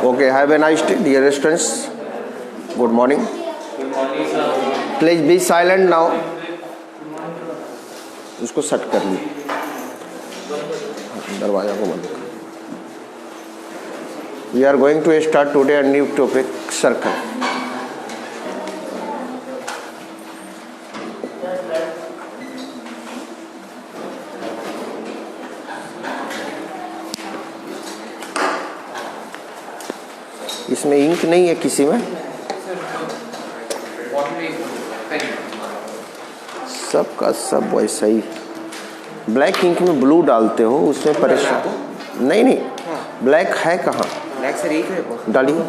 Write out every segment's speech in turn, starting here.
Okay, have a nice day, dear students. Good morning. Please be silent now. इसको set कर ली, दरवाजा को बंद कर. We are going to start today a new topic, circle. इसमें ink नहीं है किसी में, सब का सब वैसा ही. ब्लैक इंक में ब्लू डालते हो, उसमें परेशान नहीं. ब्लैक है कहाँ? ब्लैक से रीक है डालिए.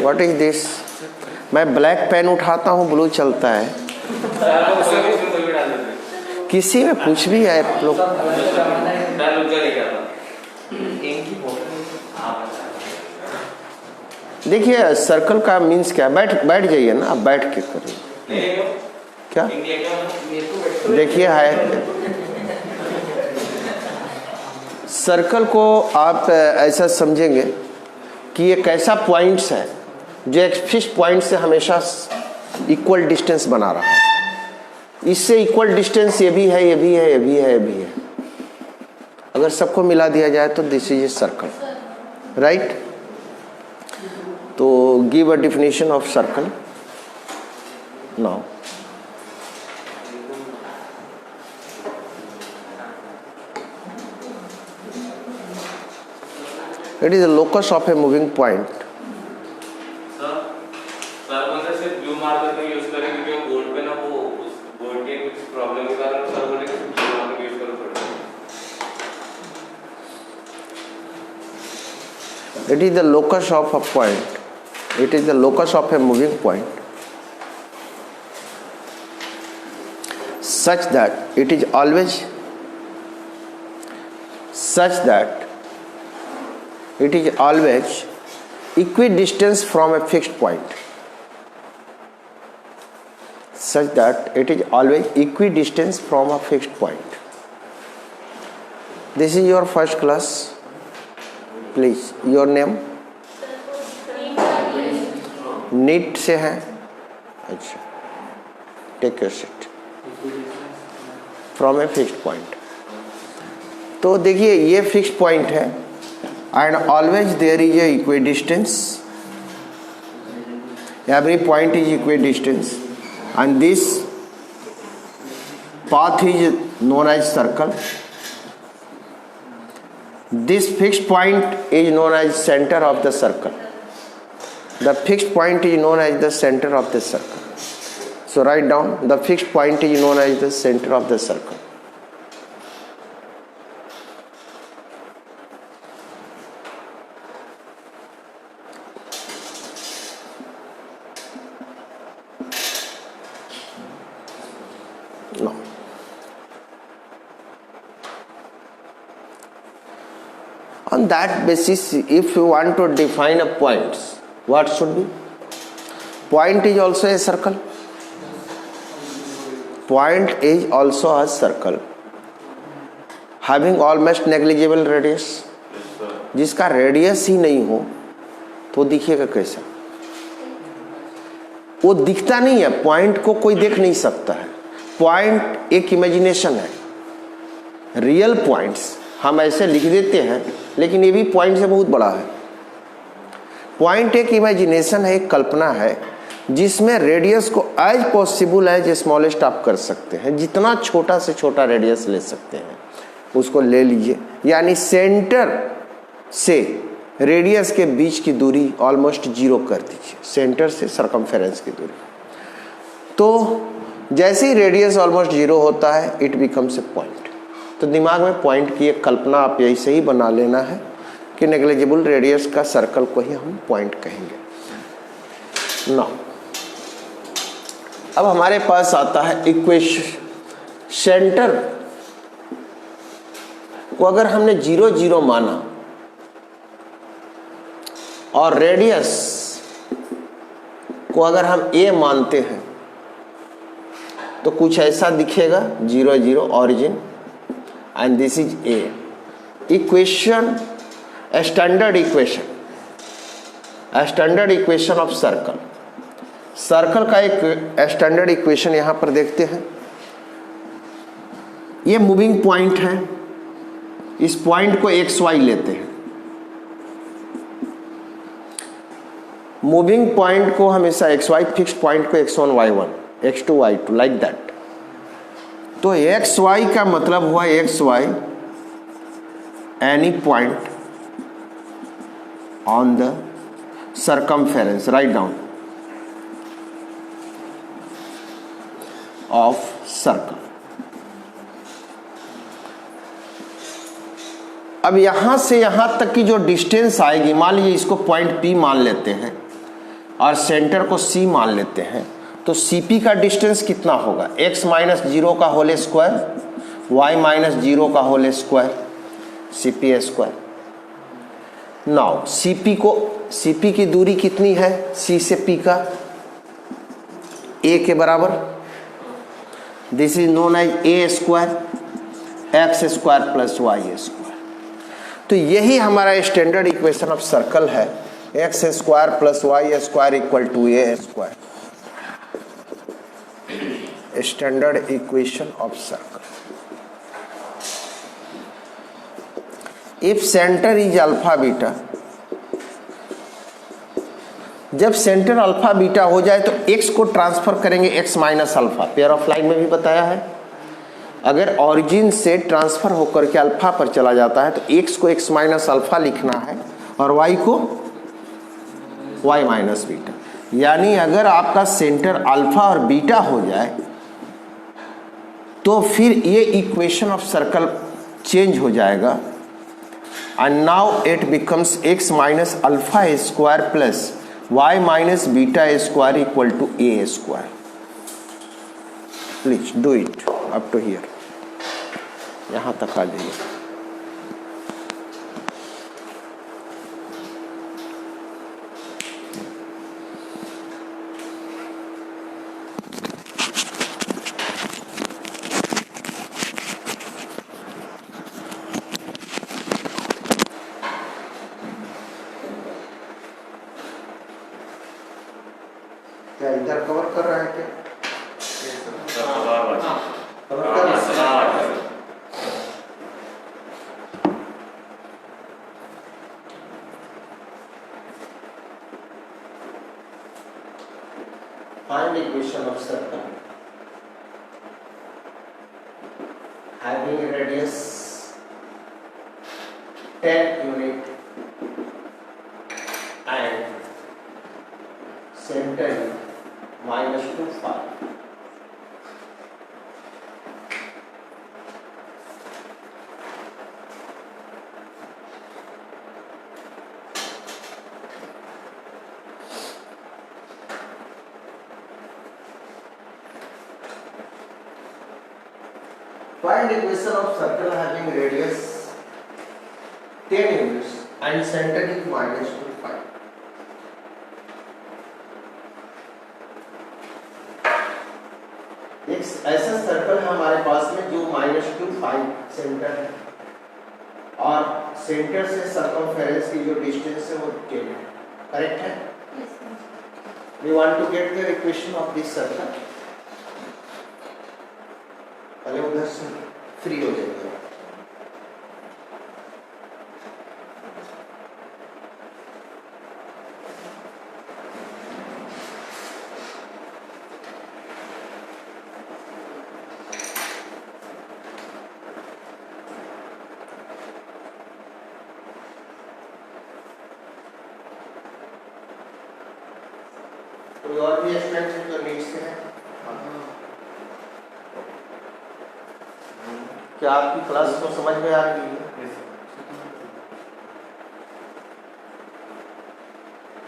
What is this? मैं ब्लैक पेन उठाता हूँ, ब्लू चलता है. किसी में कुछ भी है आप लोग. देखिए सर्कल का मीन्स क्या है. बैठ जाइए ना, आप बैठ के करिए. क्या देखिए है सर्कल को आप ऐसा समझेंगे कि ये कैसा पॉइंट्स है जो एक फिक्स पॉइंट से हमेशा इक्वल डिस्टेंस बना रहा है. इससे इक्वल डिस्टेंस ये भी है, ये भी है, ये भी है, ये भी है. अगर सबको मिला दिया जाए तो this is a circle, right. तो give a definition of circle now. It is a locus of a moving point. Blue marker use करें क्योंकि वो बोर्ड पे ना वो उस बोर्ड के कुछ प्रॉब्लम के कारण सर बोले कि ब्लू मार्कर यूज करो पड़ता है. It is the locus of a point. It is the locus of a moving point, such that it is always equidistant from a fixed point. Such that it is always equidistant from a fixed point. This is your first class. Please, your name? Neat से है. अच्छा, take your seat. From a fixed point. तो देखिए ये fixed point है and always there is a equidistance. Every point is equidistance and this path is known as circle. This fixed point is known as centre of the circle. The fixed point is known as the center of the circle. So write down, the fixed point is known as the center of the circle. Now, on that basis, if you want to define a points, what should be? Point is also a circle. Point is also a circle having almost negligible radius. जिसका radius ही नहीं हो तो दिखेगा कैसा? वो दिखता नहीं है. पॉइंट को कोई देख नहीं सकता है. पॉइंट एक इमेजिनेशन है. रियल पॉइंट्स हम ऐसे लिख देते हैं, लेकिन ये भी पॉइंट से बहुत बड़ा है. पॉइंट एक इमेजिनेशन है, एक कल्पना है जिसमें रेडियस को एज पॉसिबल एज स्मॉलेस्ट आप कर सकते हैं. जितना छोटा से छोटा रेडियस ले सकते हैं उसको ले लीजिए. यानी सेंटर से रेडियस के बीच की दूरी ऑलमोस्ट जीरो कर दीजिए. सेंटर से सरकमफेरेंस की दूरी. तो जैसे ही रेडियस ऑलमोस्ट जीरो होता है इट बिकम्स ए पॉइंट. तो दिमाग में पॉइंट की एक कल्पना आप यही से ही बना लेना है कि नेग्लिजिबल रेडियस का सर्कल को ही हम पॉइंट कहेंगे. नाउ अब हमारे पास आता है इक्वेशन. सेंटर को अगर हमने 0 0 माना और रेडियस को अगर हम a मानते हैं तो कुछ ऐसा दिखेगा 0 0 origin and this is A equation, standard equation of circle. Circle का एक स्टैंडर्ड इक्वेशन यहां पर देखते हैं। ये मूविंग पॉइंट है, इस पॉइंट को एक्स वाई लेते हैं। मूविंग पॉइंट को हमेशा एक्स वाई, फिक्स्ड पॉइंट को x1 y1 x2 y2 like that. तो एक्स वाई का मतलब हुआ x y any point on the circumference, write down, of circle। अब यहां से यहां तक की जो डिस्टेंस आएगी, मान लीजिए इसको पॉइंट P मान लेते हैं और सेंटर को C मान लेते हैं, तो CP का डिस्टेंस कितना होगा? x माइनस 0 का होल स्क्वायर, y माइनस 0 का whole square, CP square. Now CP की दूरी कितनी है C से P का? A के बराबर। This is known as A square x square plus y square. तो यही हमारा स्टैंडर्ड इक्वेशन ऑफ सर्कल है, x square plus y square equal to A square, standard equation of circle. If centre is alpha beta, जब centre alpha beta हो जाए तो x को transfer करेंगे x minus alpha, pair of line में भी बताया है। अगर ऑरिजिन से ट्रांसफर होकर के अल्फा पर चला जाता है तो x को x माइनस अल्फा लिखना है और y को y माइनस बीटा। यानी अगर आपका सेंटर अल्फा और बीटा हो जाए तो फिर ये इक्वेशन ऑफ सर्कल चेंज हो जाएगा and now it becomes x minus alpha square plus y minus beta square equal to A square। Please do it up to here, यहाँ तक आ जाइए। क्या इधर कवर कर रहा है क्या? कवर कर रहा है। Find equation of circle having radius 10 unit and center minus 2 5। Find equation of circle having radius 10 units and center is minus 2 5। एक ऐसा सर्कल है हमारे पास में जो -2 सेंटर है और सेंटर से सर्कमफेरेंस की जो डिस्टेंस है वो 10 है। करेक्ट है? We want to get the equation of this circle. पहले उधर से फ्री हो जाएगा। कोई और भी एक्सपेंशन जो नीड से है? क्या आपकी क्लास को समझ में आ रही है?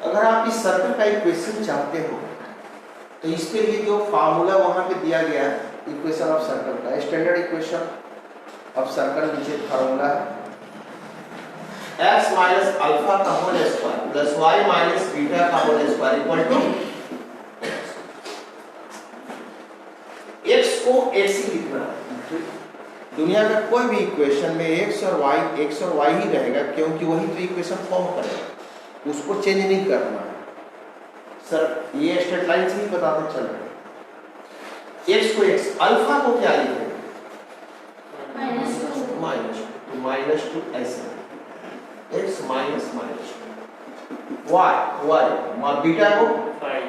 अगर आप इस सर्कल का इक्वेशन चाहते हो तो इसके लिए जो फार्मूला वहां पे दिया गया है इक्वेशन ऑफ सर्कल का, स्टैंडर्ड इक्वेशन ऑफ सर्कल, नीचे फार्मूला है x माइनस अल्फा का whole square plus y minus beta का whole square equal to x x ही लिखना है। दुनिया का कोई भी इक्वेशन में x और y ही रहेगा, क्योंकि वही तो इक्वेशन फॉर्म करेगा, उसको चेंज नहीं करना है। सर ये स्ट्रेट लाइन से ही पता तो चल रहा है। x को x, अल्फा को क्या लिखेंगे? -2 ऐसे, x माइनस y बीटा को 5।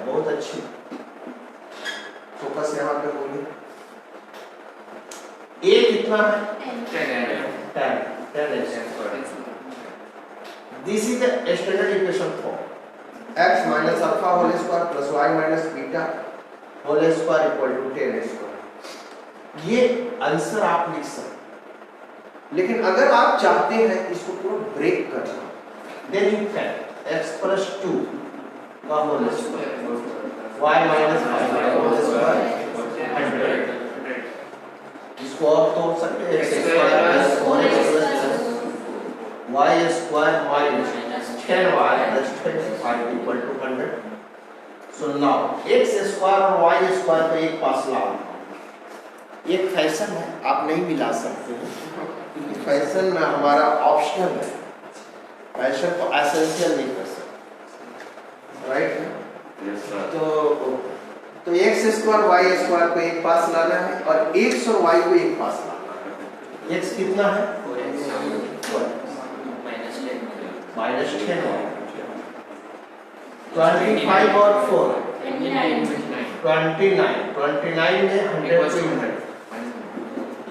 बहुत अच्छी, फोकस यहाँ पे बोलिए। a कितना है? 10x। This is the standard equation form x minus alpha whole square plus y minus beta whole square equal to 10x²। ये आंसर आप लिख सकते हैं, लेकिन अगर आप चाहते हैं इसको पूरा ब्रेक करना, then you can x plus 2 का होल स्क्वायर y माइनस 5 का होल स्क्वायर 100। इसको आप तोड़ सकते हैं, x square plus 4x y square minus 10y plus 25 equal to 100। So now x square और y स्क्वायर को एक पास लाओ। एक फैशन है, आप नहीं मिला सकते हैं, क्योंकि फैशन में हमारा ऑप्शनल है, फैशन को एसेंशियल नहीं कर सकते, राइट? तो x स्क्वायर y स्क्वायर को एक पास लाना है और x और y को एक पास लाना है। x कितना है? Minus 10y। 25 और 4 29 में 100 से 100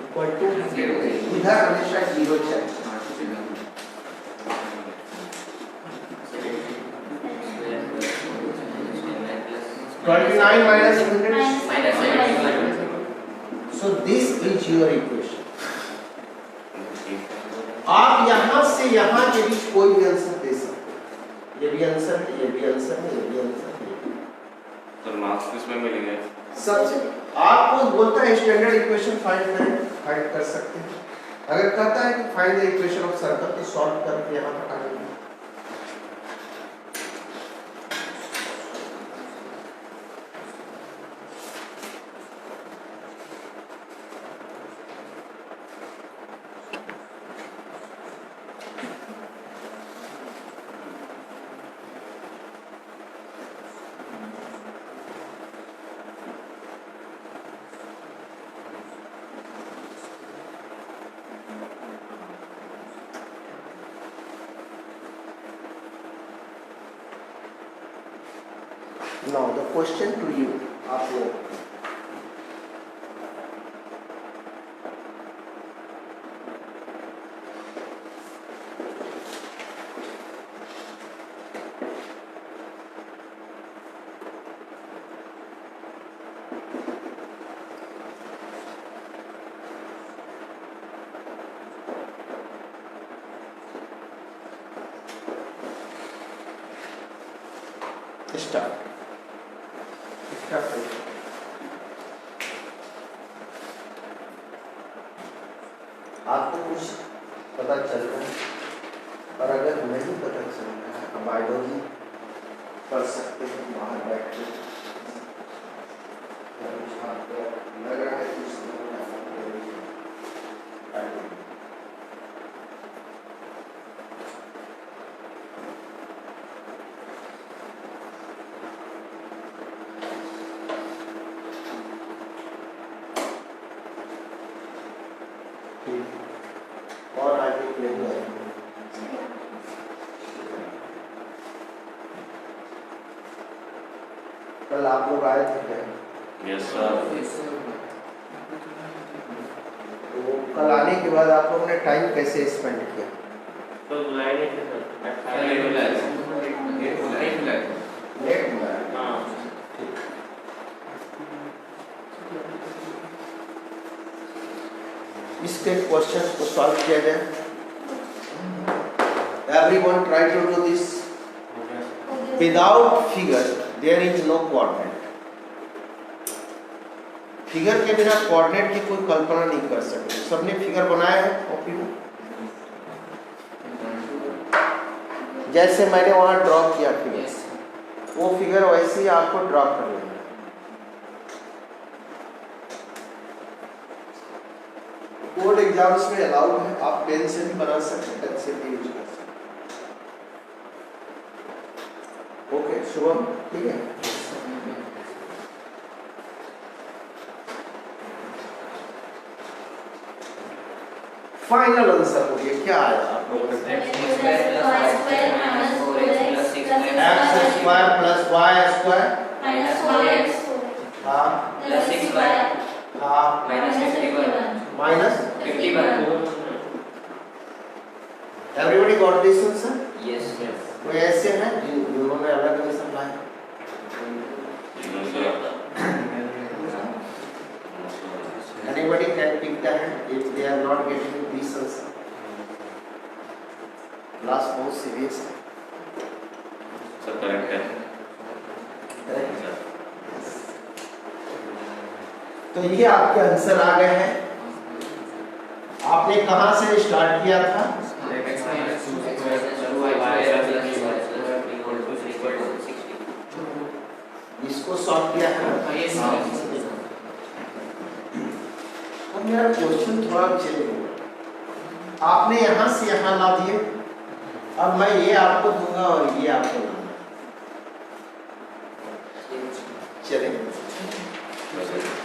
इक्वल टू, इधर हमेशा 0 चाहिए। minus 100, so this is your equation। आप यहाँ से यहाँ के बीच कोई भी आंसर दे सकते हैं, ये भी आंसर है, ये भी आंसर है, ये भी आंसर है। तो मार्क्स किसमें मिलेंगे? सबसे आपको बोलता है स्टैंडर्ड इक्वेशन फाइंड कर सकते हैं। अगर कहता है कि find the equation of circle, तो सॉल्व करके यहाँ तक आ जाएंगे। Now the question to you, आप लोग स्टार्ट। आपको कुछ पता चल रहा है, और अगर नहीं पता चल रहा है, अब बायोलॉजी पढ़ सकते हैं बाहर बैठ के। लग रहा है कुछ और आगे नहीं है। कल आप लोग आए थे क्या? Yes sir. तो कल आने के बाद आप लोगों ने टाइम कैसे स्पेंड किया? तो बुलाए नहीं थे सर। लेट बुलाया। हाँ। इसके क्वेश्चन को सॉल्व किया जाए। Everyone try to do this. Without figure there is no coordinate. Figure के बिना कोऑर्डिनेट की कोई कल्पना नहीं कर सकते। सबने फिगर बनाया है कॉपी में, जैसे मैंने वहां ड्रॉ किया फिगर, वो फिगर वैसे ही आपको ड्रॉ कर लेना है। बोर्ड एग्जाम्स में अलाउड है, आप पेन से भी बना सकते हैं, पेंसिल भी यूज कर सकते हैं। ओके शुभम, ठीक है। फाइनल आंसर बोलिए क्या आया आप लोगों ने? x square plus y square minus 4x हाँ प्लस 6y हाँ minus 51 minus 51 everybody got this answer? Yes. कोई ऐसे हैं जिन्होंने अलग आंसर लाया? Anybody can pick the hand if they are not getting this answer. Last बहुत serious है। सर करेक्ट है। तो ये आपके आंसर आ गए हैं। आपने कहाँ से स्टार्ट किया था? इसको सॉल्व किया है। अब मेरा क्वेश्चन थोड़ा चेंज होगा। आपने यहाँ से यहाँ ला दिए, अब मैं ये आपको दूंगा और ये आपको दूंगा। चलें चेंज करते हैं।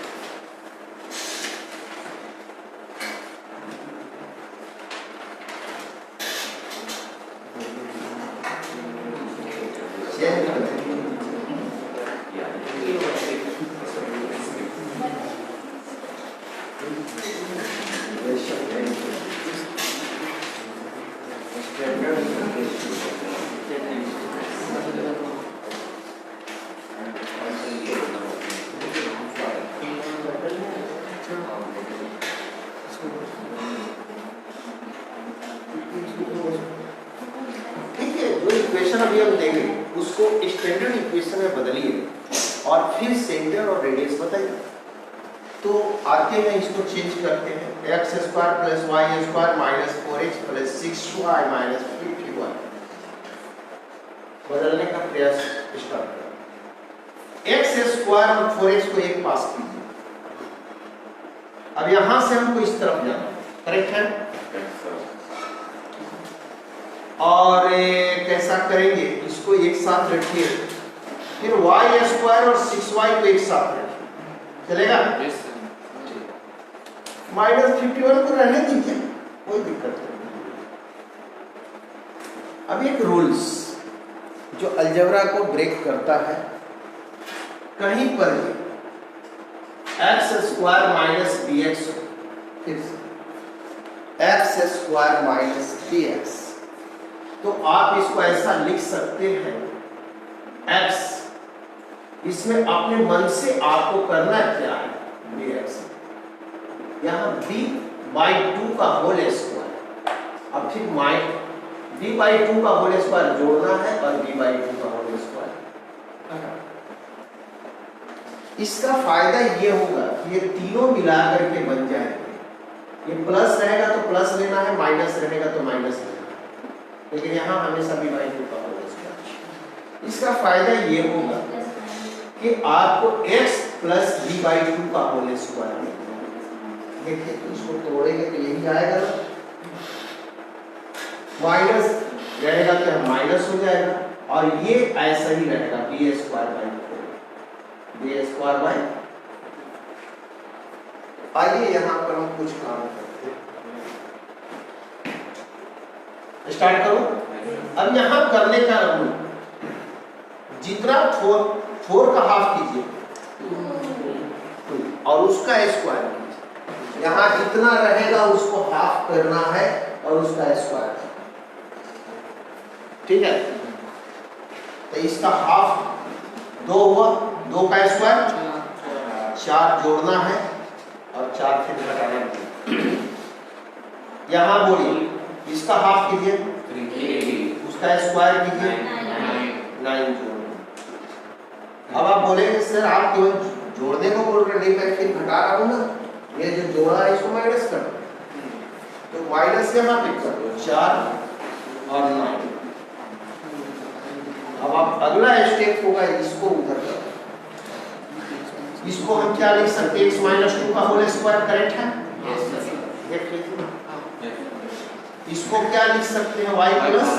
अभी हम देंगे उसको स्टैंडर्ड इक्वेशन में बदलिए और फिर सेंटर और रेडियस बताइए। तो आते हैं इसको चेंज करते हैं। X square plus y square minus 4x plus 6y minus 51 बदलने का प्रयास स्टार्ट करें। एक्स स्क्वायर और 4x को एक पास कीजिए। अब यहां से हमको इस तरफ जाना, करेक्ट है? और कैसा करेंगे, इसको एक साथ रखिए, फिर y स्क्वायर और 6y को एक साथ रखिए, चलेगा? माइनस 51 को रहने दीजिए, कोई दिक्कत नहीं। अब एक रूल्स जो अलजेब्रा को ब्रेक करता है, कहीं पर भी x square minus b x, x square minus b x, तो आप इसको ऐसा लिख सकते हैं x, इसमें अपने मन से आपको करना क्या है, dx, यहाँ b/2 का होल स्क्वायर, अब फिर b/2 का होल स्क्वायर जोड़ना है और b/2 का होल स्क्वायर। इसका फायदा ये होगा कि ये तीनों मिलाकर के बन जाएंगे। ये प्लस रहेगा तो प्लस लेना है, माइनस रहेगा तो माइनस लेना है, लेकिन यहाँ हमेशा b/2 का होल स्क्वायर। इसका फायदा ये होगा कि आपको x प्लस b/2 का होल स्क्वायर मिलेगा। देखिए इसको तोड़ेंगे तो यही आएगा ना, माइनस रहेगा तो माइनस हो जाएगा, और ये ऐसा ही रहेगा b²/4 b²। आइए यहाँ पर हम कुछ काम करते हैं, स्टार्ट करो। अब यहाँ करने का रूल, जितना 4 का हाफ कीजिए और उसका स्क्वायर कीजिए। यहाँ जितना रहेगा उसको हाफ करना है और उसका स्क्वायर, ठीक है? तो इसका हाफ 2 हुआ, 2 का स्क्वायर 4 जोड़ना है और 4 फिर घटाना है। यहाँ बोलिए इसका हाफ कीजिए, उसका स्क्वायर कीजिए, 9 जोड़ना। अब आप बोलेंगे सर आप केवल जोड़ने को बोल रहे, नहीं मैं फिर घटा रहा हूँ ना, ये जो जोड़ा है इसको माइनस कर दो, तो माइनस यहाँ पे कर दो 4 और 9। अब आप अगला स्टेप होगा इसको उधर कर, इसको हम क्या लिख सकते हैं, x-2 का होल स्क्वायर, करेक्ट है? देख लीजिए, इसको क्या लिख सकते हैं, y प्लस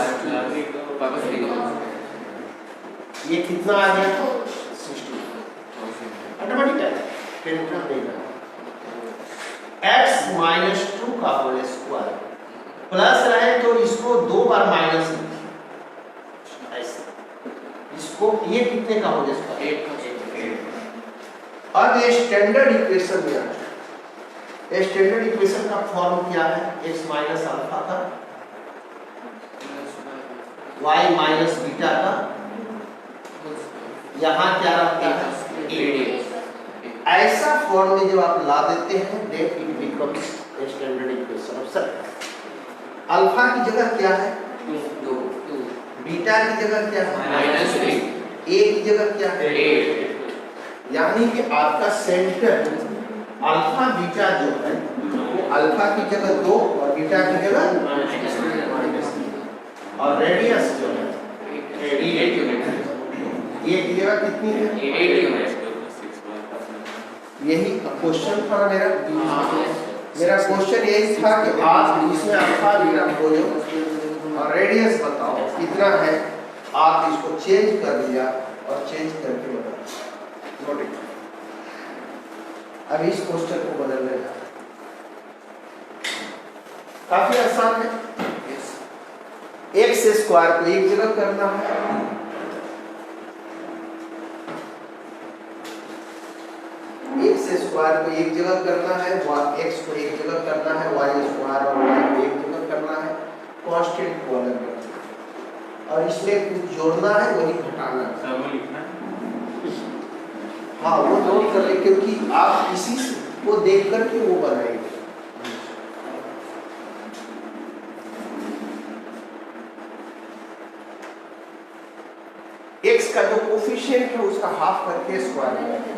ये कितना आ गया 60, ऑटोमेटिक है, टेंशन नहीं है। x माइनस 2 का होल स्क्वायर प्लस रहे तो इसको 2 बार माइनस ऐसे, इसको ये कितने का होल स्क्वायर 8। अब ये स्टैंडर्ड इक्वेशन में आता है, स्टैंडर्ड इक्वेशन का फॉर्म क्या है, x माइनस अल्फा का y माइनस बीटा का, यहाँ क्या रहता है 8। ऐसा फॉर्म में जब आप ला देते हैं then it becomes standard equation of circle. Alpha की जगह क्या है 2, बीटा की जगह क्या है -3, ए की जगह क्या है 8। यानी कि आपका सेंटर अल्फा बीटा जो है वो अल्फा की जगह 2 और बीटा की जगह -3 और रेडियस जो है 8 यूनिट है, ये की जगह कितनी है 8 यूनिट। यही क्वेश्चन था मेरा क्वेश्चन यही था कि आप इसमें अल्फा बीटा खोजो और रेडियस बताओ कितना है, आप इसको चेंज कर दिया और चेंज करके बताओ। नोट, अब इस क्वेश्चन को बदलने का काफी आसान है। एक्स स्क्वायर को एक जगह करना है, एक्स स्क्वायर को एक जगह करना है, एक्स को एक जगह करना है, वाई स्क्वायर और वाई को एक जगह करना है, कांस्टेंट को अलग करना है और इसमें कुछ जोड़ना है वही घटाना है, वो लिखना है। हाँ वो नोट कर ले क्योंकि आप इसी को देख करके वो बनाएंगे। एक्स का जो कोफिशिएंट है उसका हाफ करके स्क्वायर करें।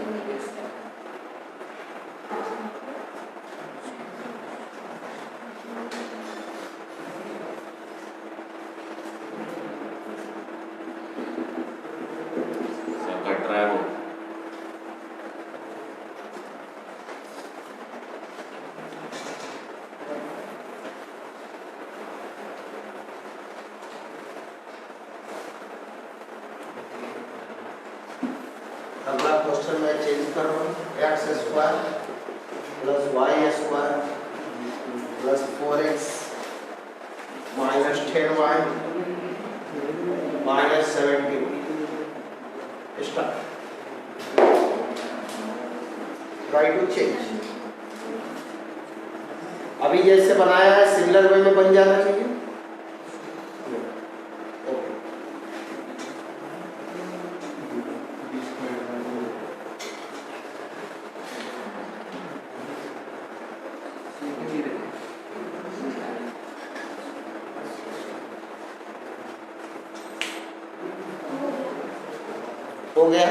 अगला क्वेश्चन मैं चेंज कर रहा हूँ, x square plus y square plus 4x minus 10y minus 17 start. Try to change, अभी जैसे बनाया है सिमिलर वे में बन जाना चाहिए। हो गया,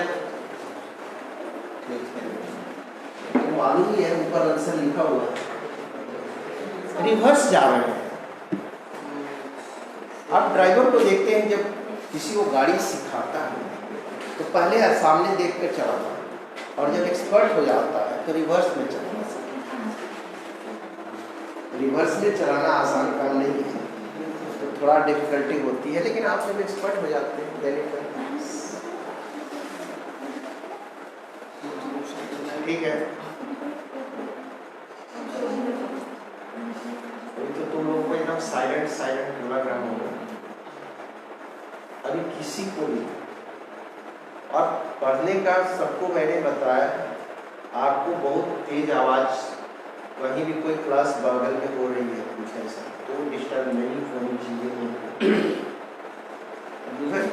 मालूम ही है ऊपर आंसर लिखा हुआ है, रिवर्स जा रहे हैं। आप ड्राइवर को देखते हैं जब किसी को गाड़ी सिखाता है तो पहले सामने देख कर चलाता है और जब एक्सपर्ट हो जाता है तो रिवर्स में चलाना सीखता है। रिवर्स में चलाना आसान काम नहीं है, तो थोड़ा डिफिकल्टी होती है, लेकिन आप जब एक्सपर्ट हो जाते हैं देने ठीक है। तो तुम लोगों को एकदम साइलेंट लग रहा होगा, अभी किसी को नहीं। और पढ़ने का सबको मैंने बताया, आपको बहुत तेज आवाज कहीं भी कोई क्लास बगल में हो रही है कुछ ऐसा तो डिस्टर्ब नहीं होनी चाहिए।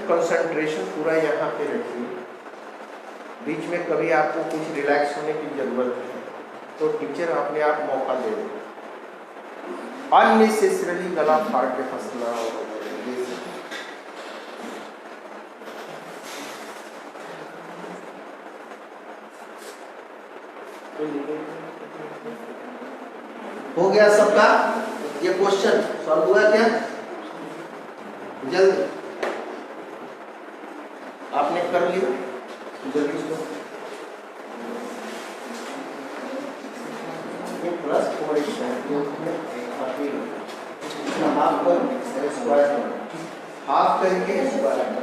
कंसंट्रेशन पूरा यहाँ पे रखिए, बीच में कभी आपको कुछ रिलैक्स होने की जरूरत है तो टीचर अपने आप मौका दे दे। अननेसेसरली गला फाड़ के फंसना हो गया सबका। ये क्वेश्चन सॉल्व हुआ क्या? जल्द आपने कर लिया, जल्दी इसको प्लस 4x हाफ कर स्क्वायर, हाफ करके स्क्वायर।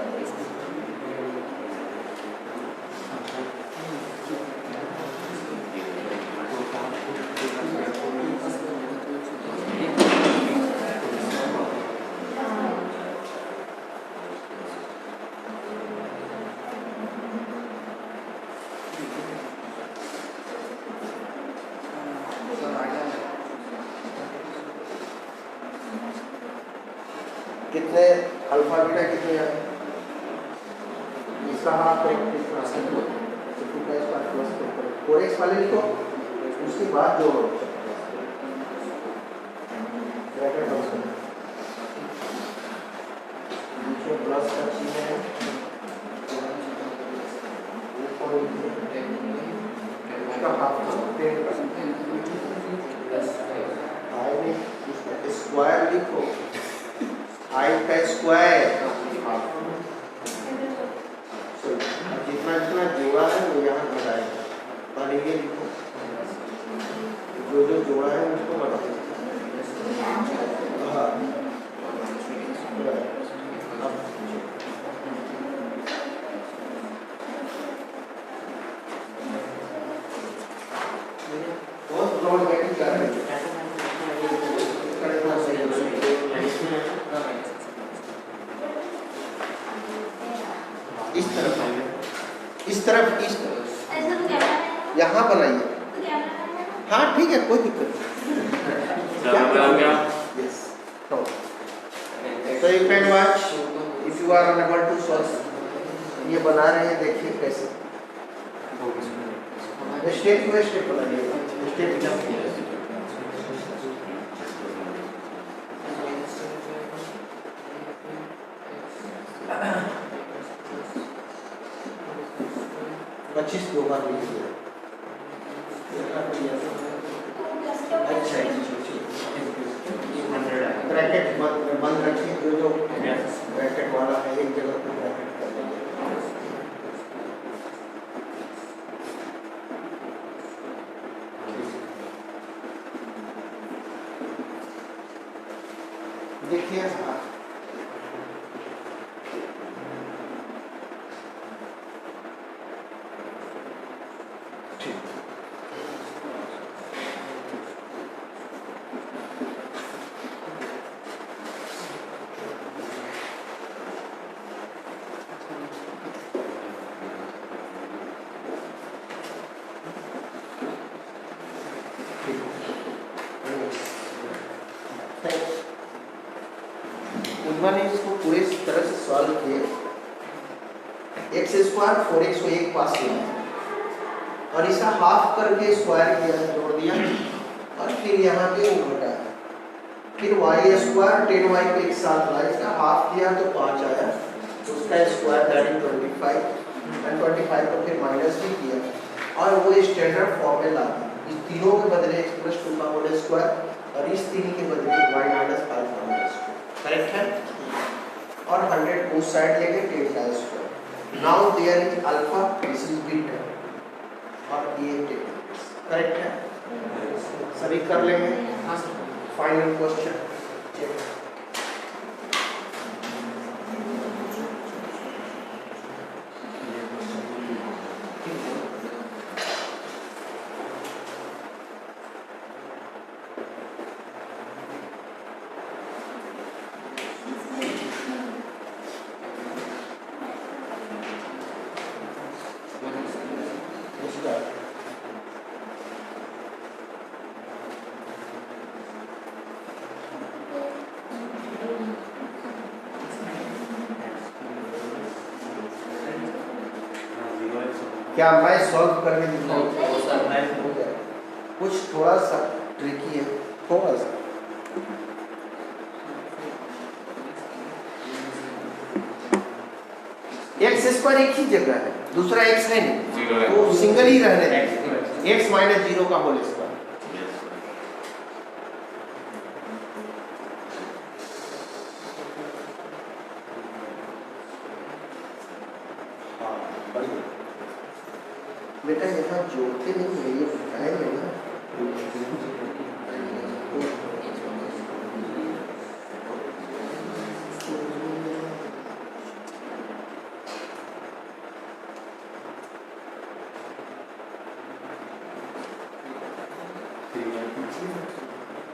कितने अल्फा बीटा कितने हैं? इसका हाफ है, इसका हाफ है, तो 2 का स्क्वायर प्लस 4x वाले लिखो, उसके बाद जोड़ो ब्रैकेट ऑप्शन नीचे प्लस का चिन्ह है, ऊपर उसका हाफ 10 का आगे उसका स्क्वायर लिखो, आई का स्क्वायर जितना जितना जोड़ा है वो यहाँ घटाएगा और ये लिखो जो जो जोड़ा है उसको घटाएगा। इस तरफ यहाँ बनाइए। हाँ ठीक है, कोई दिक्कत नहीं। So you can watch if you are unable to solve। ये बना रहे हैं, देखिए कैसे स्टेप बाय स्टेप बनाइएगा। स्टेप 25 दो बार लिखिए। अच्छा ब्रैकेट बंद रखिए, जो जो ब्रैकेट वाला है एक जगह पे ब्रैकेट कर देंगे। देखिए उन्होंने इसको पूरे तरह से सॉल्व किए। एक्स स्क्वायर 4x को एक पास किया और इसे हाफ करके स्क्वायर किया, जोड़ दिया और फिर यहाँ पे वो घटाया। फिर y स्क्वायर 10y को एक साथ लाया, इसका हाफ किया तो 5 आया, तो उसका स्क्वायर दैट इज 25 एंड 25 को फिर माइनस भी किया और वो स्टैंडर्ड फॉर्म में ला दिया। इस तीनों के बदले x + 2 का होल स्क्वायर और इस तीन के बदले y - 5 का होल स्क्वायर। करेक्ट है? और 100 बोथ साइड लेके 10 का square. Now there is alpha, this is beta और ये 10। करेक्ट है? सभी कर लेंगे। Final question check. क्या मैं सॉल्व करके दिखाऊं? कुछ थोड़ा सा ट्रिकी है, थोड़ा सा। एक्स स्क्वायर एक ही जगह है, दूसरा एक्स है नहीं, तो सिंगल ही रहने देंगे। एक्स - 0 का होल स्क्वायर। बेटा यहाँ जोड़ते नहीं है, ये बताएंगे ना।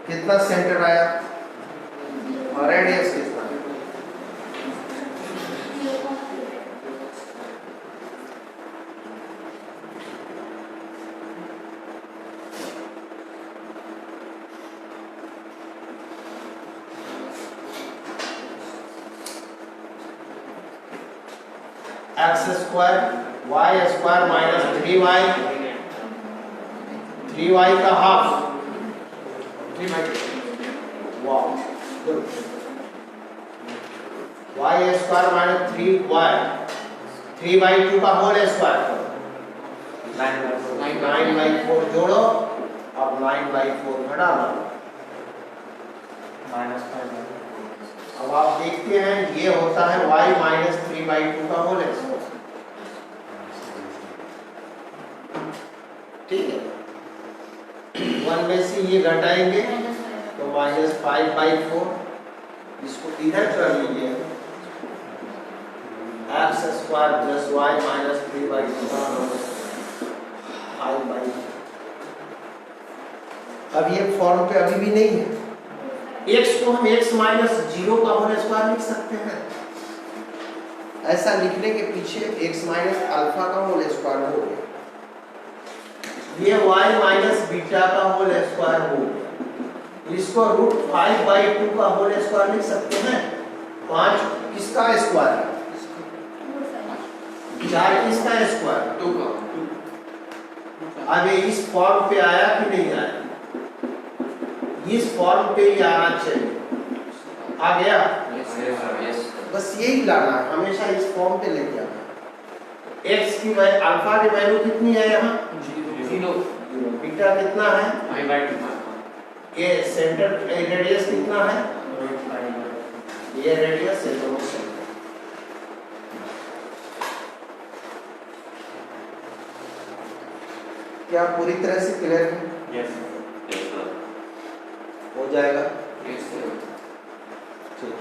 कितना सेंटर आया और रेडियस कितना? X square y square minus 3y का half 3y Y square minus 3y का होल स्क्वायर 9/4 जोड़ो, अब 9/4 घटा लो। अब आप देखते हैं ये होता है y माइनस 3/2 का होल स्क्वायर। ठीक है, 1 में से ये घटाएंगे तो -5/4, इसको इधर कर लीजिए, x square plus y minus 3/2 5/4। अब ये फॉर्म पे अभी भी नहीं है, x को हम x माइनस 0 का होल स्क्वायर लिख सकते हैं। ऐसा लिखने के पीछे x माइनस अल्फा का होल स्क्वायर हो गया, ये y माइनस बीटा का होल स्क्वायर हो गया। इसको √5/2 का होल स्क्वायर लिख सकते हैं। 5 किसका स्क्वायर है? 4 किसका स्क्वायर? 2 का। अब ये इस फॉर्म पे आया कि नहीं आया? इस फॉर्म पे ही आना चाहिए। आ गया? बस यही लाना है, हमेशा इस फॉर्म पे लेके आना है। x की अल्फा की वैल्यू कितनी है यहाँ? 0। बीटा कितना है? ये सेंटर रेडियस कितना है? ये रेडियस है दोनों सेंटर। क्या पूरी तरह से क्लियर है? यस हो जाएगा। Yes sir. ठीक।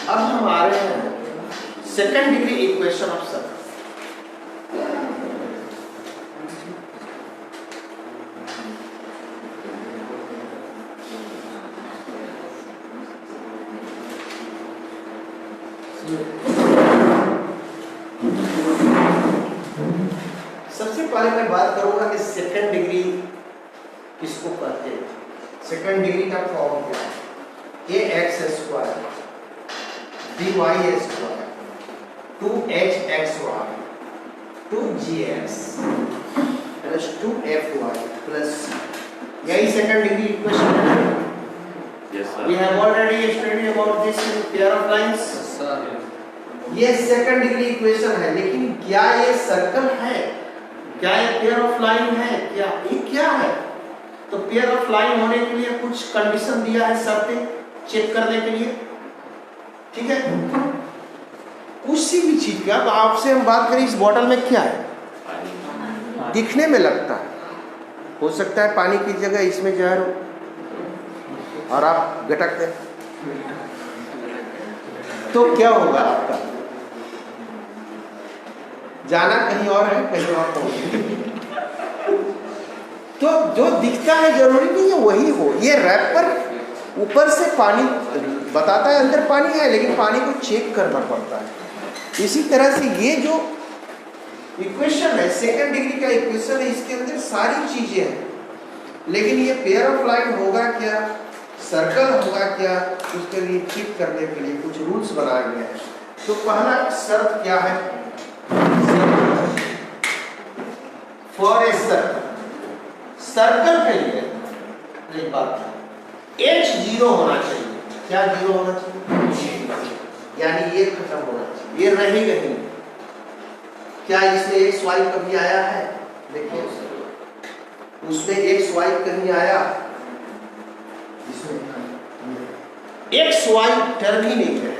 अब हम आ रहे हैं second degree equation of circle. सबसे पहले मैं बात करूंगा कि सेकंड डिग्री किसको कहते हैं। सेकंड डिग्री का फॉर्म क्या है? ax square dy square 2hxy 2gx plus 2fy plus, यही सेकंड डिग्री इक्वेशन है। Yes sir. We have already studied about this in pair of lines. ये सेकंड डिग्री इक्वेशन है, लेकिन क्या ये सर्कल है? क्या ये पेयर ऑफ लाइन है? क्या ये क्या है? तो पेयर ऑफ लाइन होने के लिए कुछ कंडीशन दिया है, शर्तें चेक करने के लिए। ठीक है, किसी भी चीज का। अब आपसे हम बात करें, इस बोतल में क्या है? दिखने में लगता है, हो सकता है पानी की जगह इसमें जहर हो और आप गटक दें, तो क्या होगा आपका? जाना कहीं और है, कहीं और पहुंचे। तो जो दिखता है जरूरी नहीं है वही हो। ये रैपर ऊपर से पानी बताता है अंदर पानी है, लेकिन पानी को चेक करना पड़ता है। इसी तरह से ये जो इक्वेशन है, सेकंड डिग्री का इक्वेशन है, इसके अंदर सारी चीजें हैं, लेकिन ये पेयर ऑफ लाइन होगा क्या, सर्कल होगा क्या, उसके लिए ठीक करने के लिए कुछ रूल्स बनाए गए हैं। तो पहला शर्त क्या है? फॉर ए सर्कल, सर्कल के लिए एक बात, h 0 होना चाहिए। क्या 0 होना चाहिए? यानी ये खत्म होना चाहिए, ये रहेगा ही नहीं। क्या इसमें x y कभी आया है? देखिए उसमें x y कहीं आया? इसमें x y टर्म ही नहीं है।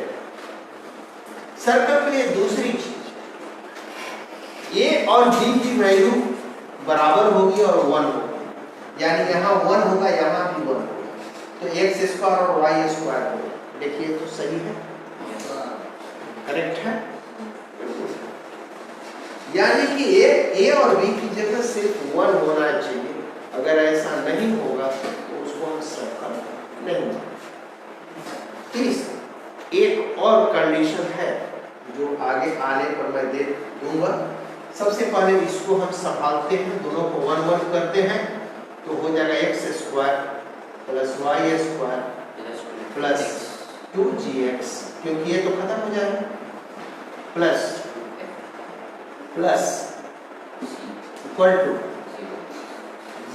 सर्कल के लिए दूसरी चीज, ए और बी की वैल्यू बराबर होगी और 1 होगी, यानी यहाँ 1 होगा, यहाँ भी 1 होगा, तो एक्स स्क्वायर और वाई स्क्वायर होगा। देखिए तो सही है, करेक्ट है। यानी कि ए और बी की जगह सिर्फ 1 होना चाहिए। अगर ऐसा नहीं होगा तो उसको हम सर्कल नहीं मानेंगे। एक और कंडीशन है जो आगे आने पर मैं दे दूंगा। सबसे पहले इसको हम संभालते हैं, दोनों को 1 1 करते हैं, तो हो जाएगा x square plus y square plus 2gx, क्योंकि ये तो खत्म हो जाएगा, प्लस इक्वल टू,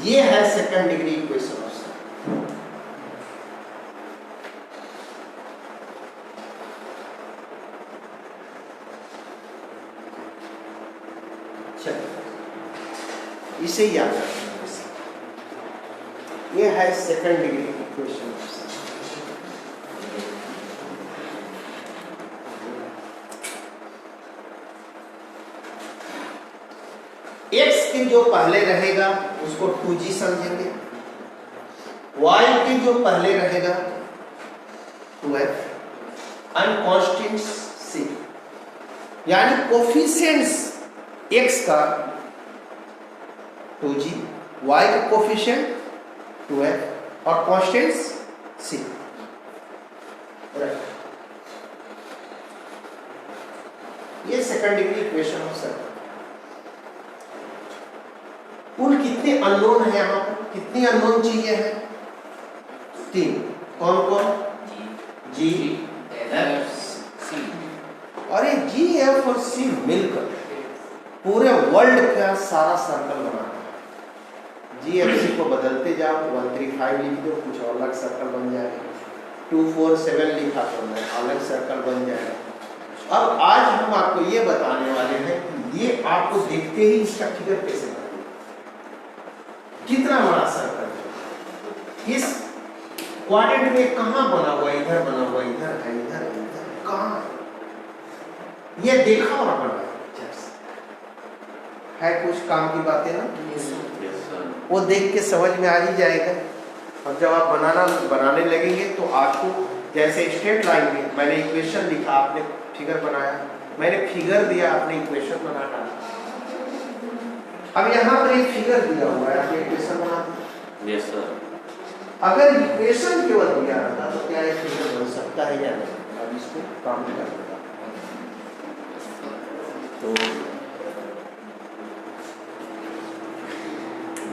ये है second degree equation of circle. चलिए इसे याद रखना, ये है second degree equation of circle. x के जो पहले रहेगा उसको 2g समझेंगे, y के जो पहले रहेगा 2f, एंड कांस्टेंट्स c, यानी कोफिशिएंट्स x का 2g, y का कोफिशिएंट 2f और कांस्टेंट्स c। ये second degree equation of circle. कुल कितने अननोन है यहाँ पर, कितनी अननोन चाहिए है? 3। कौन कौन? जी एफ सी। और ये जी एफ और सी मिलकर पूरे वर्ल्ड का सारा सर्कल बनाता है। जी एफ सी को बदलते जाओ, 135 लिख दो, कुछ और अलग सर्कल बन जाएगा। 247 लिखा तो अलग सर्कल बन जाएगा। अब आज हम आपको ये बताने वाले हैं कि ये आपको देखते ही इसका फिगर कैसे बनेगा, कितना बड़ा सर्कल है, इस क्वाड्रेंट में कहाँ बना हुआ, इधर बना हुआ, इधर है, इधर है, इधर कहाँ, ये देखा और बना है। कुछ काम की बातें ना, वो देख के समझ में आ ही जाएगा। और जब आप बनाने लगेंगे तो आपको, जैसे स्ट्रेट लाइन में मैंने इक्वेशन लिखा, आपने फिगर बनाया, मैंने फिगर दिया, आपने इक्वेशन बना डाला। अब यहाँ पर एक फिगर दिया हुआ है, आपने इक्वेशन बना दिया। Yes sir. अगर इक्वेशन केवल दिया रहता तो क्या एक फिगर बन सकता है या नहीं? अब इसको काम कर देता तो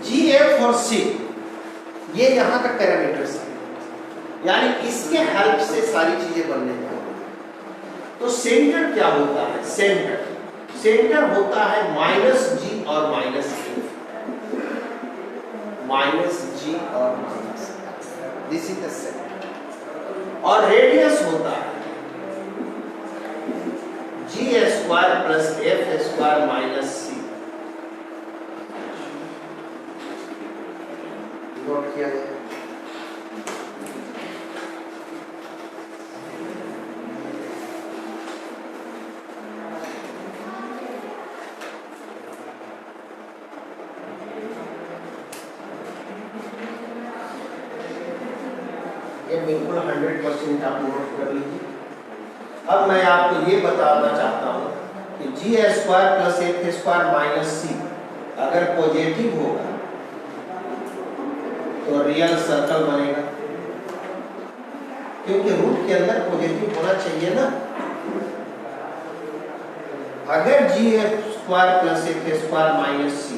जी एफ और सी ये यहाँ का पैरामीटर्स है, यानी इसके हेल्प से सारी चीजें बनने जाएंगी। तो सेंटर क्या होता है? सेंटर होता है -g और -f, -g और -f, this is the centre. और रेडियस होता है g square plus f square minus c। Note किया जाए। ये बिल्कुल 100% आप नोट कर लीजिए। अब मैं आपको ये बताना चाहता हूँ कि g square plus f square minus c अगर पॉजिटिव होगा तो रियल सर्कल बनेगा, क्योंकि रूट के अंदर पॉजिटिव होना चाहिए ना। अगर g square plus f square minus c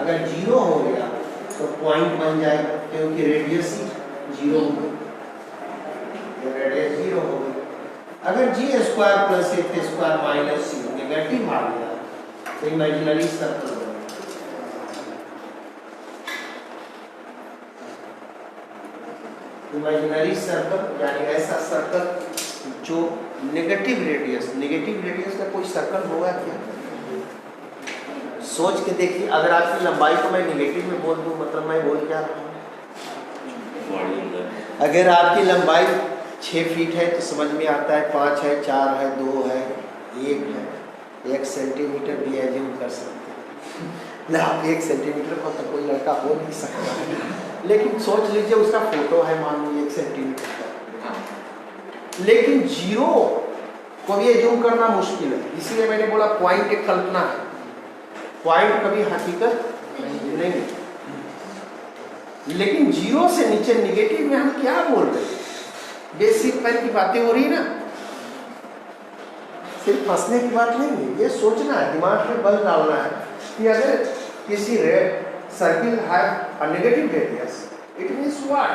अगर 0 हो गया तो पॉइंट बन जाएगा, क्योंकि रेडियस ही 0 होगी, रेडियस 0 होगी। अगर g square plus f square minus c negative आ गया तो इमेजिनरी सर्कल बनेगा। इमेजिनरी सर्कल यानी ऐसा सर्कल जो नेगेटिव रेडियस का कोई सर्कल होगा क्या? सोच के देखिए। अगर आपकी लंबाई को मैं नेगेटिव में बोल दूं, मतलब मैं बोल क्या रहा हूँ? अगर आपकी लंबाई 6 फीट है तो समझ में आता है 5 है, 4 है, 2 है, 1 है। 1 सेंटीमीटर भी एज्यूम कर सकते हैं। ना आप 1 सेंटीमीटर को तो कोई लड़का हो नहीं सकता है, लेकिन सोच लीजिए उसका फोटो है मान लीजिए 1 सेंटीमीटर का, लेकिन जीरो को भी एज्यूम करना मुश्किल है। इसीलिए मैंने बोला पॉइंट एक कल्पना है, पॉइंट कभी हकीकत नहीं। लेकिन जीरो से नीचे निगेटिव में हम क्या बोल रहे हैं? बेसिक पैर की बातें हो रही है ना, सिर्फ फंसने की बात नहीं है, ये सोचना है, दिमाग में बल डालना है कि अगर किसी सर्किल है negative radius, it means what,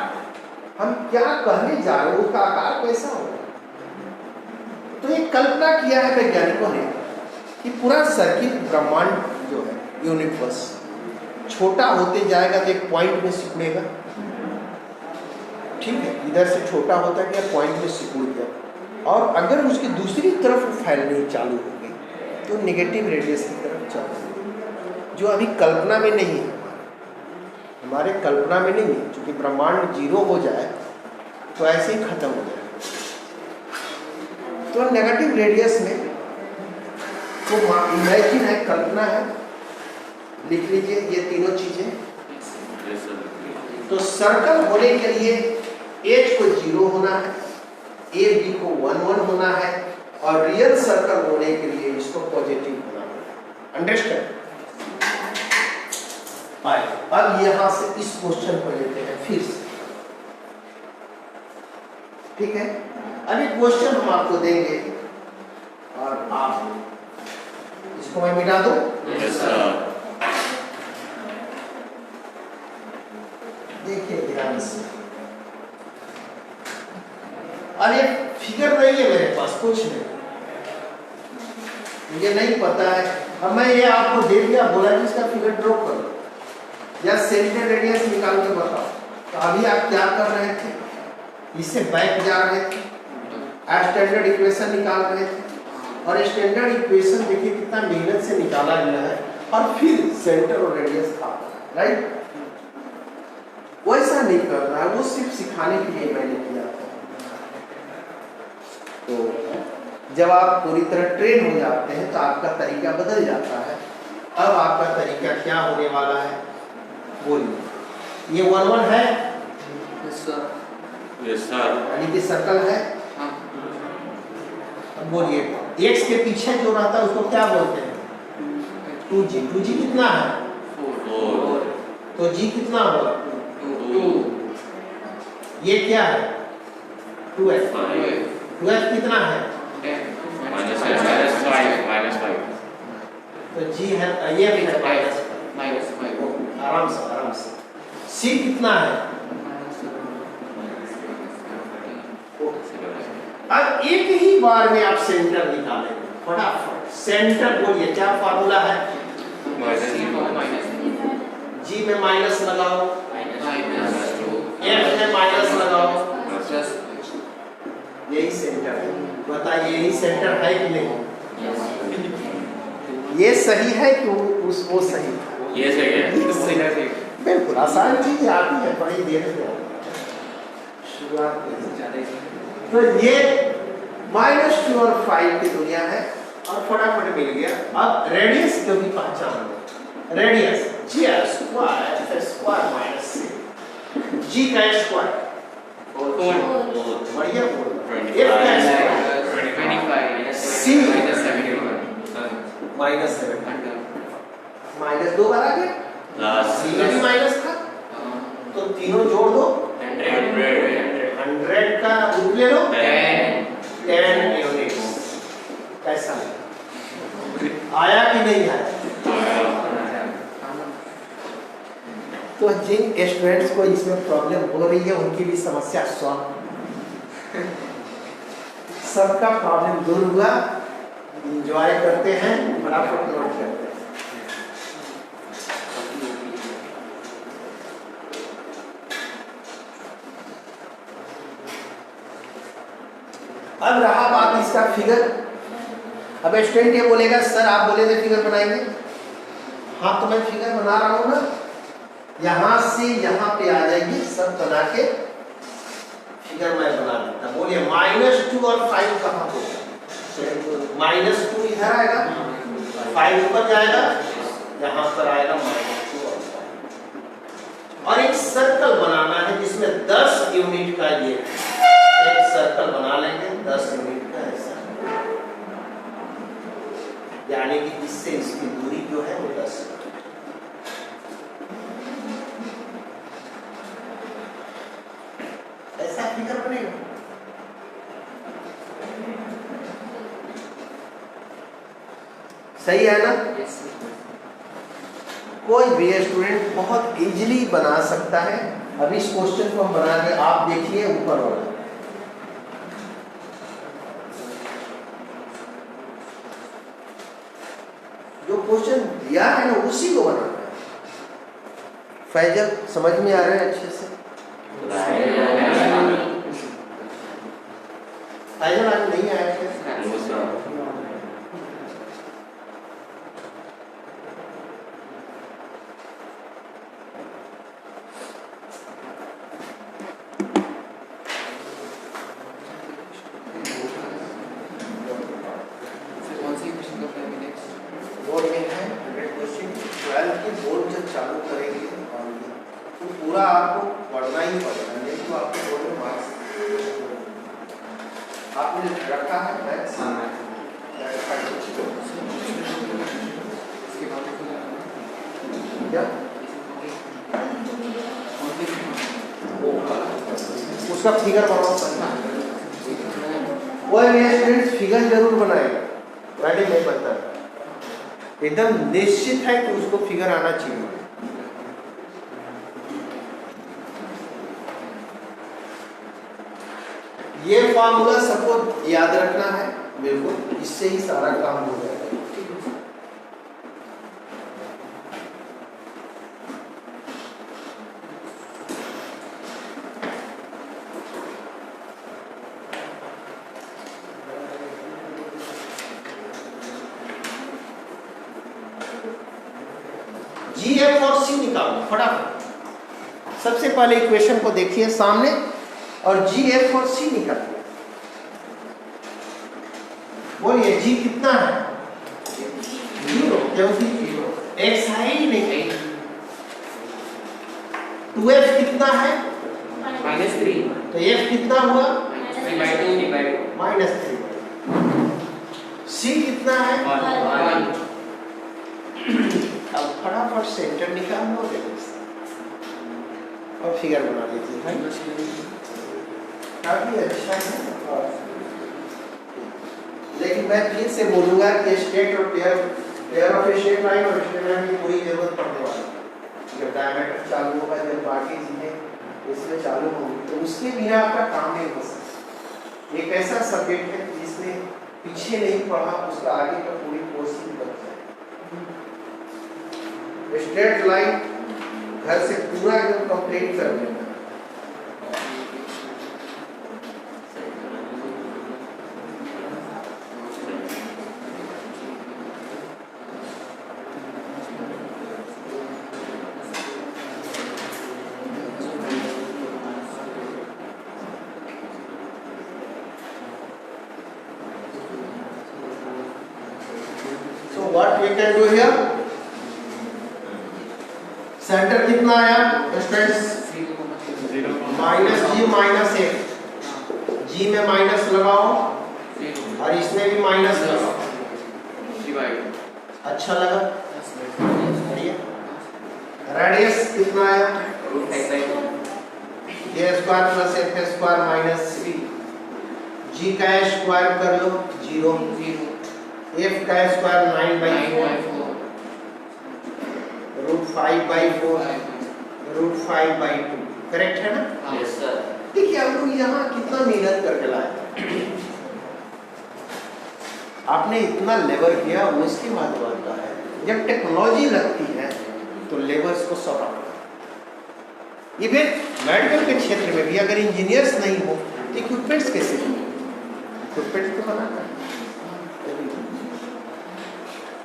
हम क्या कहने जा रहे हैं, उसका आकार कैसा होगा। तो एक कल्पना किया है वैज्ञानिकों ने कि पूरा सर्किल ब्रह्मांड जो है यूनिवर्स छोटा होते जाएगा तो एक पॉइंट में सिकुड़ेगा, ठीक है, इधर से छोटा होता गया पॉइंट में सिकुड़ गया, और अगर उसकी दूसरी तरफ फैलनी चालू हो गई तो नेगेटिव रेडियस की तरफ चालू होगी, जो अभी कल्पना में नहीं है, हमारे कल्पना में नहीं है। क्योंकि ब्रह्मांड जीरो हो जाए तो ऐसे ही खत्म हो जाए। तो नेगेटिव रेडियस में तो इमेजिन है, कल्पना है, लिख लीजिए ये तीनों चीजें। तो सर्कल होने के लिए एच को 0 होना है, ए बी को 1 1 होना है, और रियल सर्कल होने के लिए इसको पॉजिटिव होना है। अंडरस्टैंड? अब यहां से इस क्वेश्चन को लेते हैं फिर से, ठीक है। अभी क्वेश्चन हम आपको देंगे और आप इसको मैं मिटा दूं। Yes sir. देखिए ध्यान से, और ये फिगर नहीं है मेरे पास, कुछ नहीं, मुझे नहीं पता है। अब मैं ये आपको दे दिया, बोला कि इसका फिगर ड्रॉ करो या सेंटर रेडियस निकाल के बताओ, तो अभी आप क्या कर रहे थे? इससे बैक जा रहे थे, स्टैंडर्ड इक्वेशन निकाल रहे थे, और स्टैंडर्ड इक्वेशन देखिए कितना मेहनत से निकाला गया है, और फिर सेंटर और रेडियस था, राइट? वैसा नहीं कर रहा है, वो सिर्फ सिखाने के लिए मैंने किया था। तो जब आप पूरी तरह ट्रेन हो जाते हैं तो आपका तरीका बदल जाता है। अब आपका तरीका क्या होने वाला है बोलिए। ये 1 1 है, यस सर। यानी कि सर्कल है। अब बोलिए x के पीछे जो रहता है उसको क्या बोलते हैं? 2g। 2g कितना है? 4। तो g कितना होगा? 2। ये क्या है? 2f। 5। 2f कितना है? -5। तो g है, ये भी है -5। आराम से आराम से। c कितना है? अब एक ही बार में आप सेंटर निकालेंगे फटाफट। सेंटर बोलिए क्या फार्मूला है? जी में माइनस लगाओ, एफ में माइनस लगाओ, यही सेंटर है। बताइए यही सेंटर है कि नहीं? ये सही है कि वो सही है? ये सही है। बिल्कुल आसान चीज आती है, बड़ी देर में शुरुआत। तो ये -2 और 5 की दुनिया है, और फटाफट मिल गया। अब रेडियस को भी पहचान लो। Radius g square minus g का स्क्वायर 4। बढ़िया बोल। f का स्क्वायर 25। c -7 -2 बार आ गया, c में भी माइनस था, तो तीनों जोड़ दो, 100 का रूप ले लो, 10 यूनिट्स। कैसा आया कि नहीं आया? तो जिन स्टूडेंट्स को इसमें प्रॉब्लम हो रही है उनकी भी समस्या सॉल्व, सबका प्रॉब्लम दूर हुआ। एंजॉय करते हैं, फटाफट नोट करते हैं। अब रहा बात इसका फिगर। अब स्टूडेंट ये बोलेगा सर आप बोले थे फिगर बनाएंगे, हाँ तो मैं फिगर बना रहा हूं ना, यहां से यहां पे आ जाएगी, सब बना के फिगर मैं बना देता। बोलिए -2 और 5 कहां होगा? -2 इधर आएगा, 5 ऊपर जाएगा, यहाँ पर आएगा -2 और एक सर्कल बनाना है जिसमें 10 यूनिट का ये एक सर्कल बना लेंगे 10 यूनिट का ऐसा, यानी कि इससे इसकी दूरी जो है वो 10 ऐसा फिगर बनेगा। सही है ना? कोई भी स्टूडेंट बहुत इजीली बना सकता है। अभी इस क्वेश्चन को हम बना के आप देखिए ऊपर वाला, जो क्वेश्चन दिया है ना उसी को बनाना है। फैजल समझ में आ रहा है अच्छे से? फैजल आज नहीं आया क्या? बोर्ड में है 100 क्वेश्चन 12 की बोर्ड जब चालू करेंगे तो पूरा आपको पढ़ना ही पड़ेगा, नहीं तो आपको बोर्ड में मार्क्स आपने रखा है मैथ्स क्या उसका फिगर बनाओ सकता है। कोई भी स्टूडेंट फिगर जरूर बनाएगा, मैंने नहीं पता एकदम निश्चित है कि उसको फिगर आना चाहिए। ये फॉर्मूला सबको याद रखना है बिल्कुल, इससे ही सारा काम हो जाएगा। GF और C निकालो फटाफट। सबसे पहले इक्वेशन को देखिए सामने और GF और C निकालिए। बोलिए G कितना है? 0, क्योंकि X है ही नहीं। 2F कितना है? -3 तो F कितना हुआ? -3 -3। C कितना है? 1 अब फटाफट सेंटर निकाल लो और फिगर बना लीजिए भाई, काफी अच्छा है। लेकिन मैं फिर से बोलूंगा कि स्ट्रेट और पेयर ऑफ स्ट्रेट लाइन और स्ट्रेट लाइन की कोई जरूरत पड़ने वाली है। जब डायमीटर चालू होगा, जब बाकी चीजें इसमें चालू होंगी तो उसके बिना आपका काम नहीं हो सकता। एक ऐसा सब्जेक्ट है जिसने पीछे नहीं पढ़ा उसका आगे का पूरी कोर्स ही बच जाए। स्ट्रेट लाइन घर से पूरा एकदम कंप्लीट कर लेना। So what we can do here? Centre कितना आया स्टूडेंट्स? -G -1। G में माइनस लगाओ और इसमें भी माइनस लगाओ। अच्छा लगा? रेडियस कितना आया? a square plus f square minus 3। G का स्क्वायर कर लो 0, f का स्क्वायर 9/4, √5/4, √5/2। करेक्ट है ना? Yes sir. देखिए हम लोग यहाँ कितना मेहनत करके लाए, आपने इतना लेबर किया, उसके बाद बनता है। जब टेक्नोलॉजी लगती है तो लेबर्स को सॉर्ट आउट। इवन मेडिकल के क्षेत्र में भी अगर इंजीनियर्स नहीं हो तो इक्विपमेंट्स कैसे हो? इक्विपमेंट्स तो बनाना है।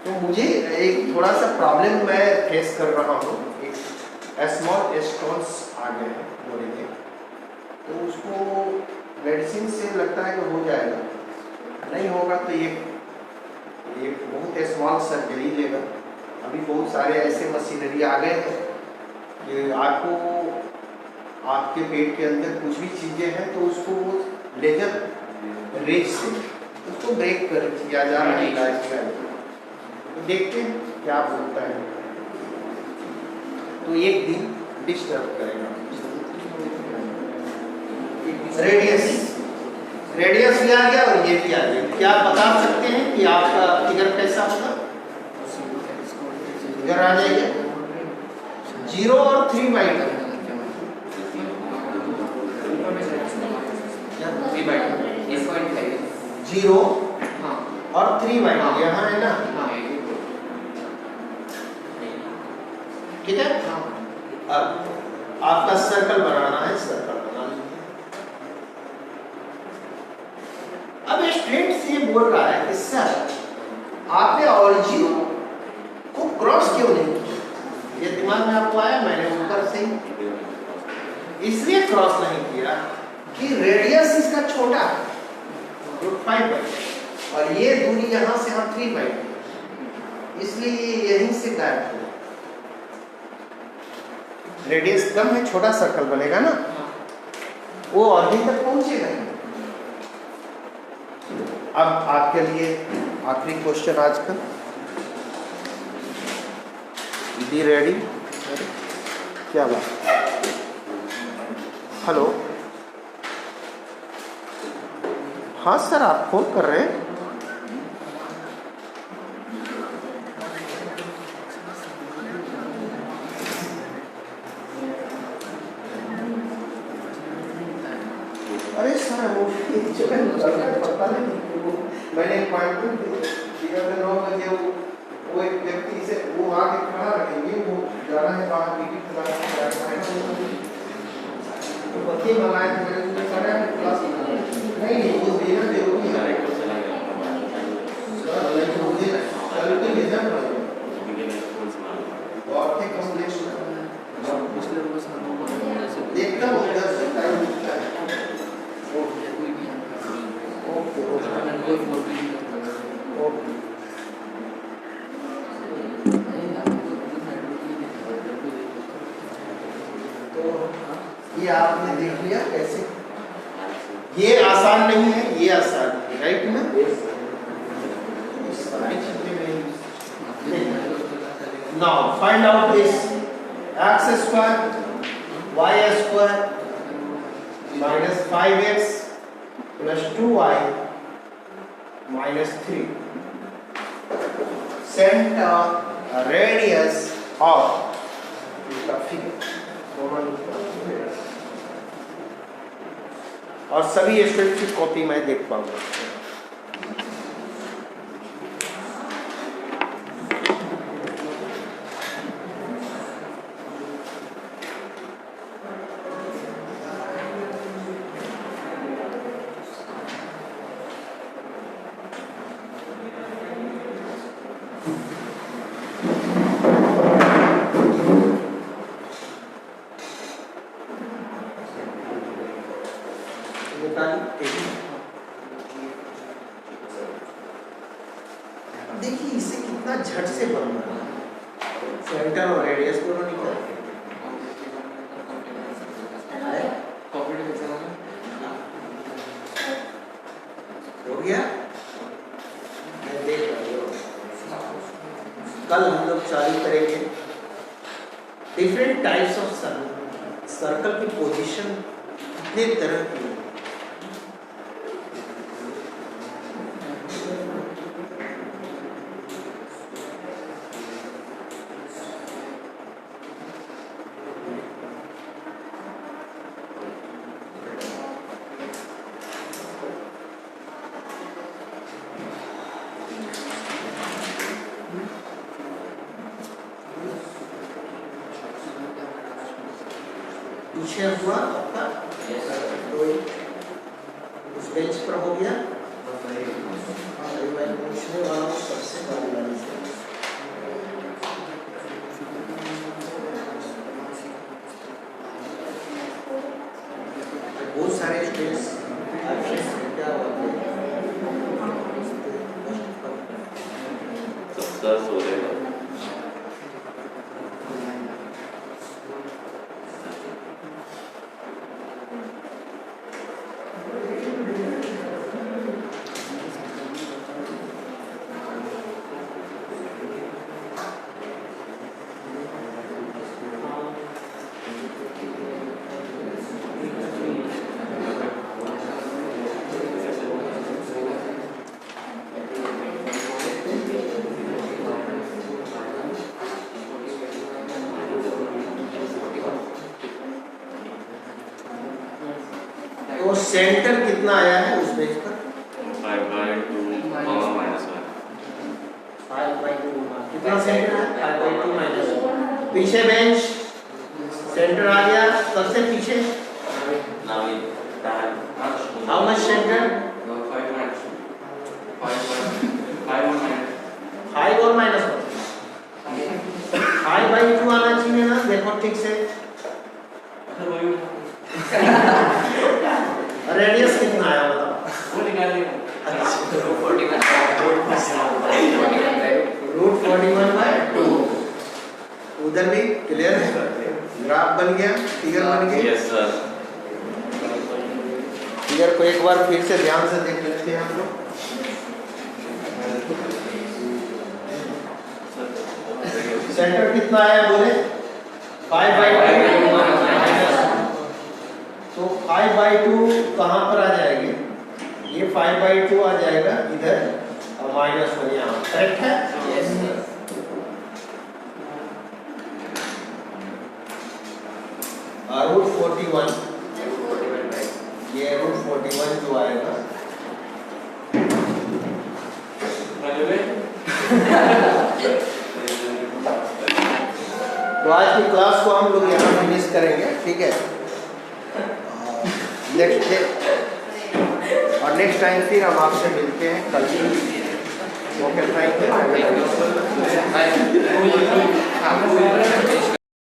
तो मुझे एक थोड़ा सा प्रॉब्लम मैं फेस कर रहा हूँ। एक स्मॉल स्टोन्स आ गए हैं बोले के, तो उसको मेडिसिन से लगता है कि हो जाएगा, नहीं होगा तो ये बहुत स्मॉल सर्जरी लेगा। अभी बहुत सारे ऐसे मशीनरी आ गए हैं कि आपको आपके पेट के अंदर कुछ भी चीज़ें हैं तो उसको लेजर रेज से उसको ब्रेक कर किया जा रहा है इलाज में। तो देखते हैं क्या बोलता है। तो एक दिन डिस्टर्ब करेगा। रेडियस भी आ गया और ये भी आ गया। क्या आप बता सकते हैं कि आपका फिगर कैसा होगा? फिगर आ जाएगा 0 और 3/2 0 और 3/2 यहाँ है ना। ठीक है। अब आपका सर्कल बनाना है, सर्कल बना लीजिए। अब स्टूडेंट से बोल रहा है कि सर आपने ऑरिजिन को क्रॉस क्यों नहीं किया? ये दिमाग में आपको आया? मैंने ऊपर से इसलिए क्रॉस नहीं किया कि रेडियस इसका छोटा है √5 और ये दूरी यहां से हम 3/2, इसलिए ये यहीं से गायब हो। रेडियस कम है, छोटा सर्कल बनेगा ना, वो ऑरिजिन तक पहुंचेगा। अब आपके लिए आखिरी क्वेश्चन आज का। Be ready. क्या बात? हेलो, हाँ सर, आप फोन कर रहे हैं? अरे सर वो पता नहीं, मैंने अपॉइंटमेंट दिया था 9 बजे। वो एक व्यक्ति से वो आके खड़ा रहेंगे, वो जाना है बाहर टिकट कराना है। तो बच्चे मंगाए थे, मैंने सारे क्लास नहीं वो देना जरूरी है। मुझे कल के रिजल्ट और थे कॉम्प्लेक्स देखता हूँ 10 से टाइम मिलता है। तो ये आपने देख लिया कैसे? ये आसान नहीं है, ये आसान है, राइट ना? Now find out this x² y² -5x + 2y -3 center radius of the figure। और सभी स्टूडेंट की कॉपी मैं देख पाऊंगा। देखिए इसे कितना झट से बनना है। सेंटर और रेडियस दोनों निकल हो गया। मैं देख रहा हूँ कल हम लोग चालू करेंगे different types of circle. Circle की पोजीशन कितने तरह की है। पीछे हुआ आपका तो उस बेंच पर हो गया। मैं पूछने वाला हूँ सबसे पहले वाली से। बहुत सारे स्टूडेंट्स क्या होते हैं सर सो रहे हैं। तो सेंटर कितना आया है उस पेज पर? 5/2 -1। 5/2 कितना सेंटर है? 5/2 -1। पीछे बेंच सेंटर आ गया, सबसे पीछे Now we done. How much centre? 5 और -1 5/2 आना चाहिए ना, देखो ठीक से। रेडियस कितना आया बताओ? वो निकालिए। √41/2। उधर भी क्लियर है, ग्राफ बन गया, फिगर बन गया। Yes sir. फिगर को एक बार फिर से ध्यान से देख लेते हैं हम लोग। सेंटर कितना आया बोले? 5/2। तो 5/2 कहाँ पर आ जाएंगे? ये 5/2 आ जाएगा इधर और -1 यहाँ, करेक्ट है? Yes sir. √41, ये √41 जो आएगा तो आज की क्लास को हम लोग यहाँ फिनिश करेंगे, ठीक है? नेक्स्ट टाइम फिर हम आपसे मिलते हैं कल। Okay, thank you.